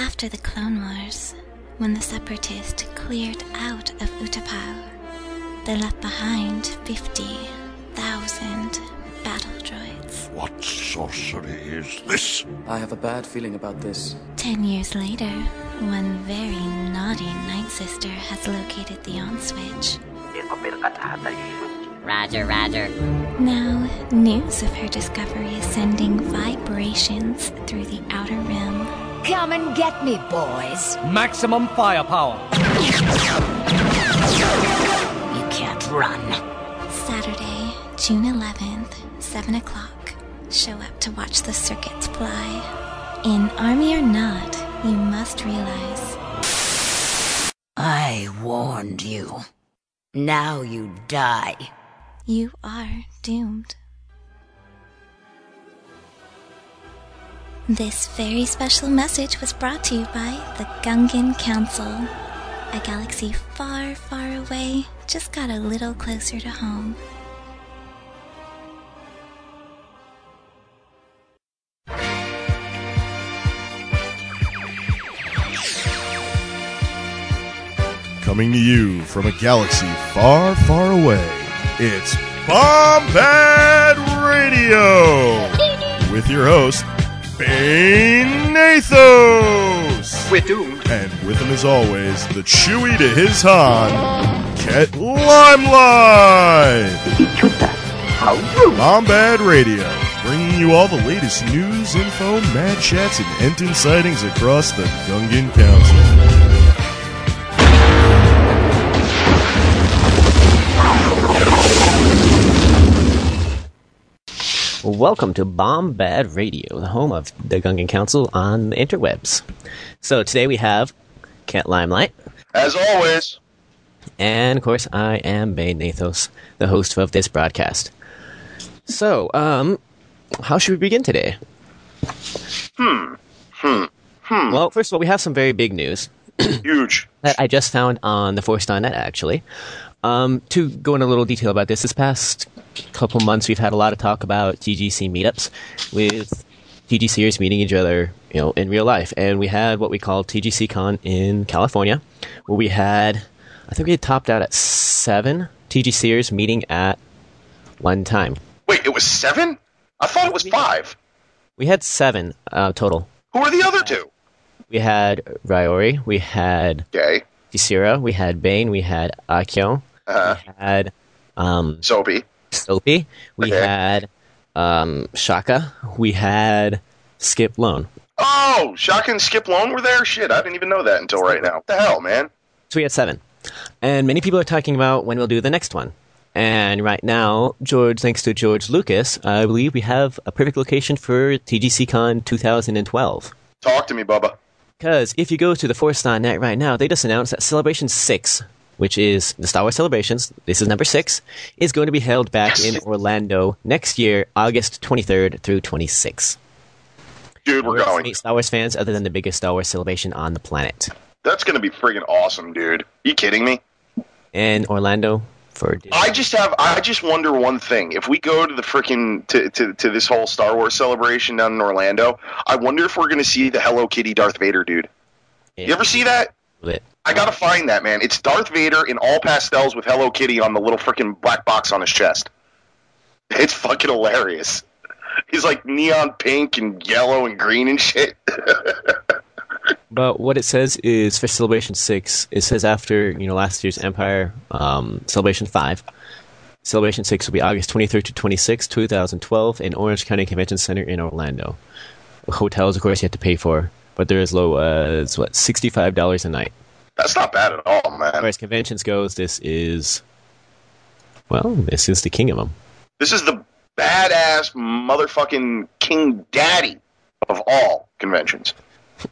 After the Clone Wars, when the Separatists cleared out of Utapau, they left behind 50,000 battle droids. What sorcery is this? I have a bad feeling about this. 10 years later, one very naughty Night Sister has located the on-switch. Roger, roger. Now, news of her discovery is sending vibrations through the Outer Rim. Come and get me, boys. Maximum firepower. You can't run. Saturday, June 11th, 7 o'clock. Show up to watch the circuits fly. In Army or Not, you must realize... I warned you. Now you die. You are doomed. This very special message was brought to you by the Gungan Council. A galaxy far, far away just got a little closer to home. Coming to you from a galaxy far, far away, it's Bombad Radio! With your host, Bane Nathos! We're doomed. And with him as always, the Chewie to his Han, Ket Limelight! How rude. Bombad Radio, bringing you all the latest news, info, mad chats, and Enton sightings across the Gungan Council. Welcome to Bombad Radio, the home of the Gungan Council on the interwebs. So today we have Ket Limelight. As always. And of course I am Bane Nathos, the host of this broadcast. So, how should we begin today? Well, first of all, we have some very big news. Huge. That I just found on the Force.net, actually. To go into a little detail about this past couple months, we've had a lot of talk about TGC meetups with TGCers meeting each other, in real life. And we had what we call TGC Con in California, where we had, I think we had topped out at 7 TGCers meeting at one time. Wait, it was 7? I thought it was 5. We had 7 total. Who are the other 2? We had Ryori, we had Kisira, we had Bane, we had Akio, we had Sophie, we had Shaka, we had Skip Lone. Oh, Shaka and Skip Lone were there? Shit, I didn't even know that until right now. What the hell, man? So we had 7. And many people are talking about when we'll do the next one. And right now, thanks to George Lucas, I believe we have a perfect location for TGCCon 2012. Talk to me, Bubba. Because if you go to the Force.net right now, they just announced that Celebration 6, which is the Star Wars Celebrations, this is number 6, is going to be held back in Orlando next year, August 23rd through 26th. Dude, we're going. 8 Star Wars fans other than the biggest Star Wars celebration on the planet. That's going to be friggin' awesome, dude. You kidding me? And Orlando for Disney. I just wonder one thing. If we go to the frickin' to this whole Star Wars celebration down in Orlando, I wonder if we're going to see the Hello Kitty Darth Vader, dude. Yeah. You ever see that? Lit. I gotta find that, man. It's Darth Vader in all pastels with Hello Kitty on the little frickin' black box on his chest. It's fucking hilarious. He's like neon pink and yellow and green and shit. But what it says is for Celebration 6, it says after last year's Empire Celebration 5, Celebration 6 will be August 23rd to 26th, 2012 in Orange County Convention Center in Orlando. Hotels, of course, you have to pay for, but they're as low as, $65 a night. That's not bad at all, man. As far as conventions goes, this is the king of them. This is the badass motherfucking king daddy of all conventions.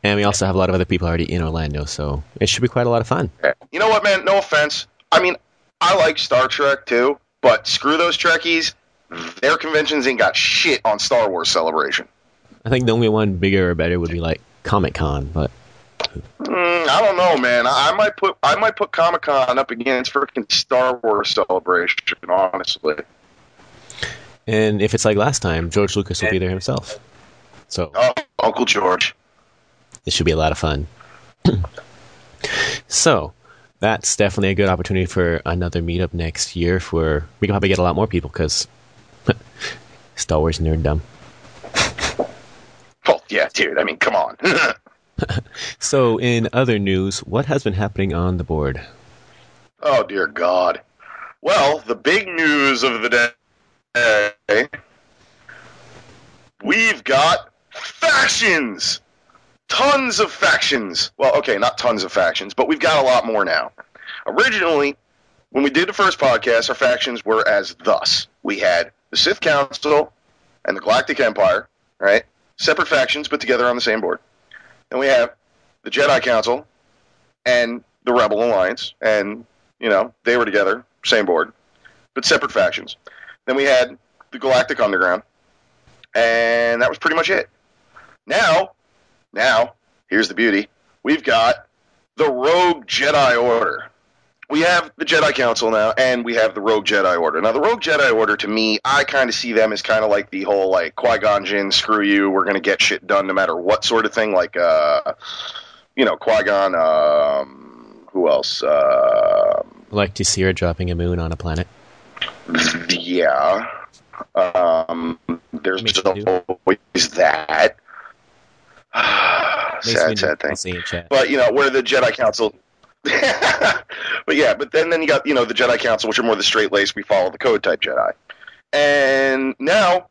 And we also have a lot of other people already in Orlando, so it should be quite a lot of fun. You know what, man? No offense. I mean, I like Star Trek, too, but screw those Trekkies. Their conventions ain't got shit on Star Wars Celebration. I think the only one bigger or better would be, Comic-Con, but... I don't know, man. I might put Comic-Con up against freaking Star Wars Celebration, honestly. And if it's like last time, George Lucas will be there himself. So, Uncle George. This should be a lot of fun. So, that's definitely a good opportunity for another meetup next year. We can probably get a lot more people because Star Wars nerddom. Oh, yeah, dude. I mean, come on. So, in other news, what has been happening on the board? Oh, dear God. Well, the big news of the day, we've got factions! Tons of factions! Well, okay, not tons of factions, but we've got a lot more now. Originally, when we did the first podcast, our factions were as thus. We had the Sith Council and the Galactic Empire, right? Separate factions, but together on the same board. Then we have the Jedi Council and the Rebel Alliance, and, you know, they were together, same board, but separate factions. Then we had the Galactic Underground, and that was pretty much it. Now, here's the beauty. We've got the Rogue Jedi Order. We have the Jedi Council now, and we have the Rogue Jedi Order. Now, the Rogue Jedi Order, to me, I kind of see them as kind of like the whole, like, Qui-Gon Jinn, screw you, we're going to get shit done no matter what sort of thing. Like, you know, Qui-Gon, who else? Like to see her dropping a moon on a planet. Yeah. There's always that. sad thing. But, you know, where the Jedi Council... but yeah, but then you got, you know, the Jedi Council, which are more the straight-laced, we follow the code type Jedi. And now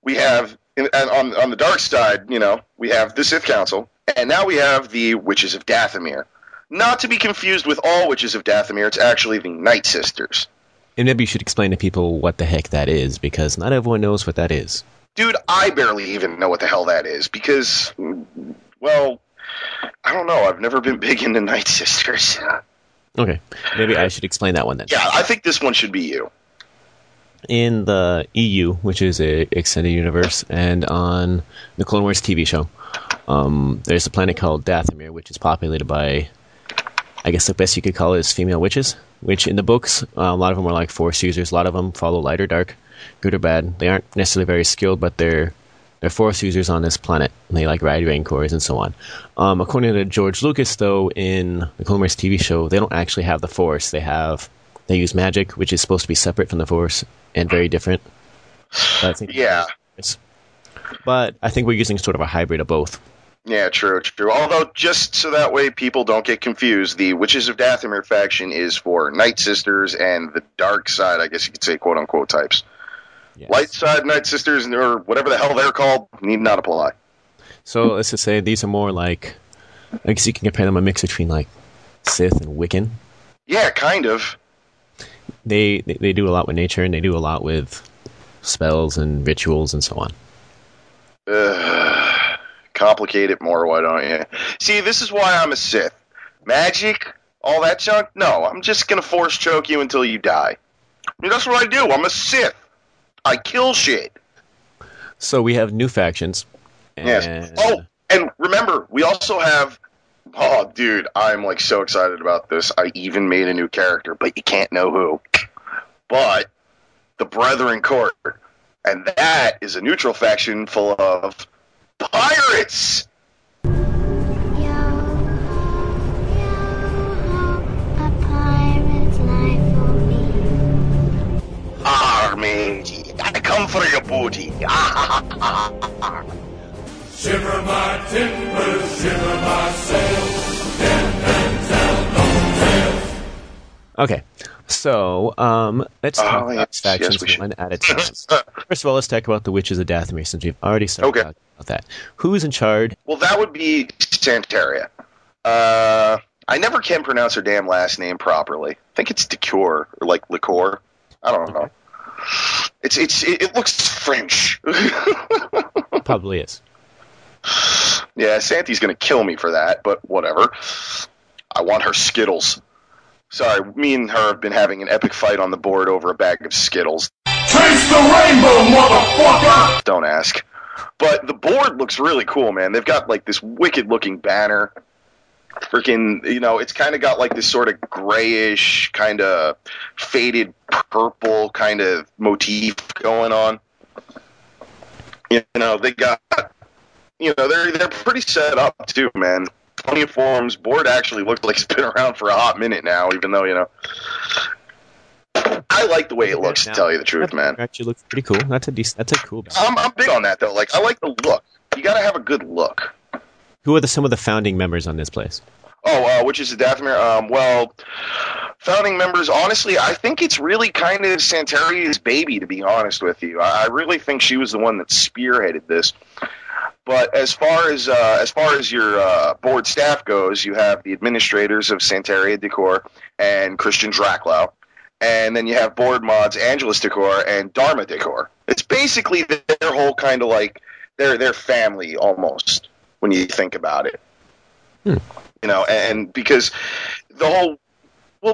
we have, and on the dark side, you know, we have the Sith Council, and now we have the Witches of Dathomir. Not to be confused with all Witches of Dathomir, it's actually the Night Sisters. And maybe you should explain to people what the heck that is, because not everyone knows what that is. Dude, I barely even know what the hell that is, because, well, I don't know. I've never been big into Night Sisters. Okay, maybe I should explain that one then. Yeah, I think this one should be you. In the EU, which is a extended universe, and on the Clone Wars TV show, there's a planet called Dathomir, which is populated by, I guess the best you could call it is female witches, which in the books, a lot of them are like Force users. A lot of them follow light or dark, good or bad. They aren't necessarily very skilled, but they're Force users on this planet. And they like ride Rancors and so on. According to George Lucas, though, in the Clone Wars TV show, they don't actually have the Force. They use magic, which is supposed to be separate from the Force and very different. But I think But I think we're using sort of a hybrid of both. Yeah, true. Although, just so that way people don't get confused, the Witches of Dathomir faction is for Night Sisters and the dark side, I guess you could say, quote-unquote types. Yes. Light side Night Sisters, or whatever the hell they're called, need not apply. So, let's just say these are more like, I guess you can compare them a mix between, like, Sith and Wiccan. Yeah, kind of. They do a lot with nature, and they do a lot with spells and rituals and so on. Complicate it more, why don't you? See, this is why I'm a Sith. Magic, all that junk? No, I'm just going to force choke you until you die. I mean, that's what I do. I'm a Sith. I kill shit. So we have new factions. Yes. Oh, and remember, we also have... Oh, dude, I'm like so excited about this. I even made a new character, but you can't know who. But the Brethren Court. And that is a neutral faction full of pirates! A pirate's life for me. Army, I come for your booty. Shiver my timbers, shiver my sails, stand and tell no tales. Okay, so let's talk about factions one at a time. First of all, let's talk about the Witches of Dathomir, since we've already started talking about that. Who's in charge? Well, that would be Santeria. I never can pronounce her damn last name properly. I think it's Decure, or like Liqueur. I don't know. It looks French. Probably is. Yeah, Santi's going to kill me for that, but whatever. I want her Skittles. Sorry, me and her have been having an epic fight on the board over a bag of Skittles. Taste the rainbow, motherfucker! Don't ask. But the board looks really cool, man. They've got, like, this wicked-looking banner. Freaking, you know, it's kind of got, like, this sort of grayish, kind of faded purple kind of motif going on. You know, they got they're pretty set up too, man. Plenty of forums. Board actually looks like it's been around for a hot minute now, even though I like the way it looks, to tell you the truth, man. Actually looks pretty cool. That's a cool. I'm big on that though. Like, I like the look. You got to have a good look. Who are some of the founding members on this place? Oh, which is the Dathomir? Well, founding members, honestly, I think it's really kind of Santeria's baby, to be honest with you. I really think she was the one that spearheaded this. But as far as your board staff goes, you have the administrators of Santeria Decor and Christian Draclau. And then you have board mods Angelus Decor and Dharma Decor. It's basically their whole kind of like their family almost, when you think about it. And because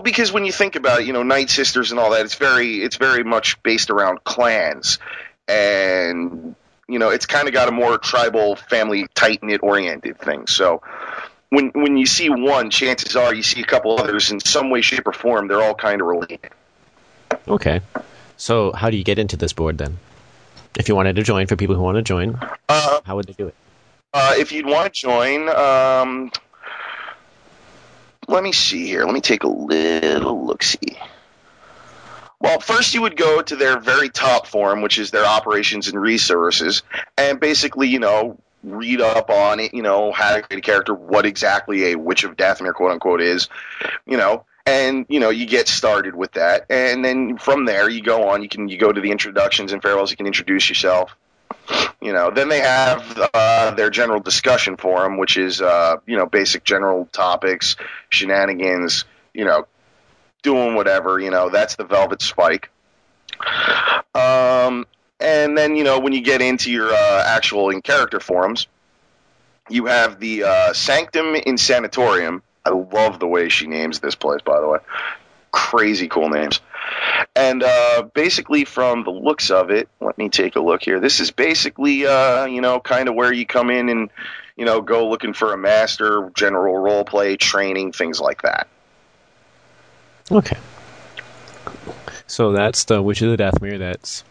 because when you think about it, Night Sisters and all that, it's very much based around clans, and it's kind of got a more tribal, family, tight knit oriented thing. So when you see one, chances are you see a couple others in some way, shape, or form. They're all kind of related. Okay, so how do you get into this board then? If you wanted to join, for people who want to join, how would they do it? If you'd want to join, let me see here. Let me take a little look-see. Well, first you would go to their very top forum, which is their operations and resources, and basically, read up on it, how to create a character, what exactly a Witch of Dathomir, quote-unquote, is, and, you get started with that. And then from there, you go on. You go to the introductions and farewells. You can introduce yourself. Then they have their general discussion forum, which is, basic general topics, shenanigans, doing whatever, that's the Velvet Spike. And then, when you get into your actual in-character forums, you have the Sanctum in Sanatorium. I love the way she names this place, by the way. Crazy cool names. And basically, from the looks of it, let me take a look here. This is basically, kind of where you come in and, go looking for a master, general role play, training, things like that. Okay. So that's the Witch of the Dathomir. That's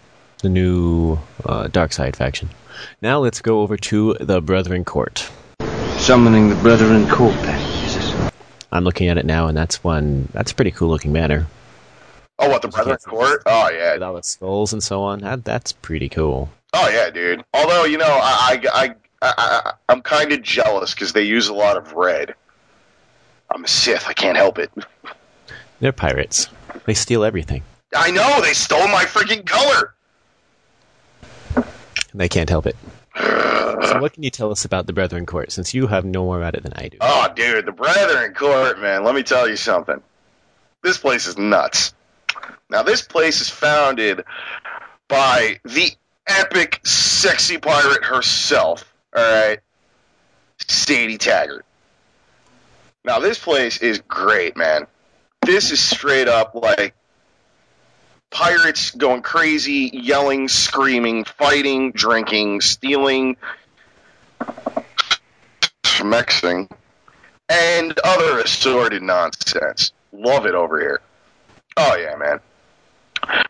the new Dark Side faction. Now let's go over to the Brethren Court. Summoning the Brethren Court, then. I'm looking at it now, and that's a pretty cool looking banner. Oh, what, the Brethren Court? Oh, yeah. With all the skulls and so on. That's pretty cool. Oh, yeah, dude. Although, I'm kind of jealous because they use a lot of red. I'm a Sith. I can't help it. They're pirates. They steal everything. I know! They stole my freaking color! They can't help it. So what can you tell us about the Brethren Court, since you have no more about it than I do? Oh, dude, the Brethren Court, man, let me tell you something. This place is nuts. Now, this place is founded by the epic, sexy pirate herself, alright? Sadie Taggart. Now, this place is great, man. This is straight up, like, pirates going crazy, yelling, screaming, fighting, drinking, stealing, schmexing, and other assorted nonsense. Love it over here. Oh, yeah, man.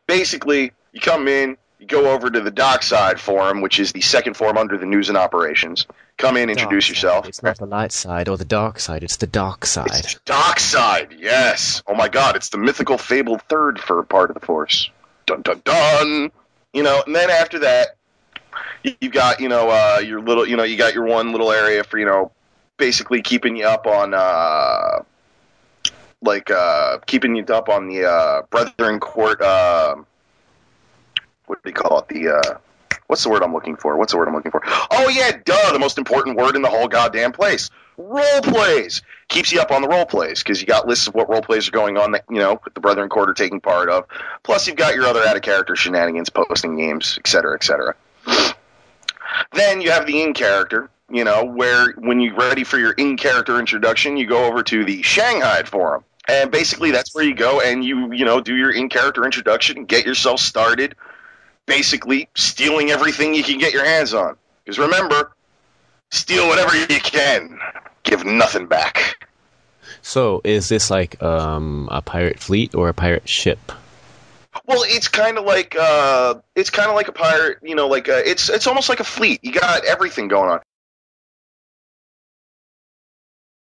Basically, you come in, you go over to the Dockside Forum, which is the second forum under the News and Operations. Come in, introduce yourself. It's not the light side or the dark side, it's the dark side. It's the dark side, yes. Oh, my God, it's the mythical, fabled third for part of the Force. Dun, dun, dun. And then after that, you've got, your little, you got your one little area for, basically keeping you up on, keeping you up on the Brethren Court, what do they call it? What's the word I'm looking for? Oh, yeah, duh, the most important word in the whole goddamn place. Role plays. Keeps you up on the role plays, because you got lists of what role plays are going on that, the Brethren Court are taking part of. Plus, you've got your other out-of-character shenanigans, posting games, etc., etc. Then you have the in-character, where when you're ready for your in-character introduction, you go over to the Shanghai Forum. And basically, that's where you go and you do your in-character introduction and get yourself started, basically stealing everything you can get your hands on. Because remember, steal whatever you can. Give nothing back. So, is this like a pirate fleet or a pirate ship? Well, it's kind of like a pirate, it's almost like a fleet. You got everything going on.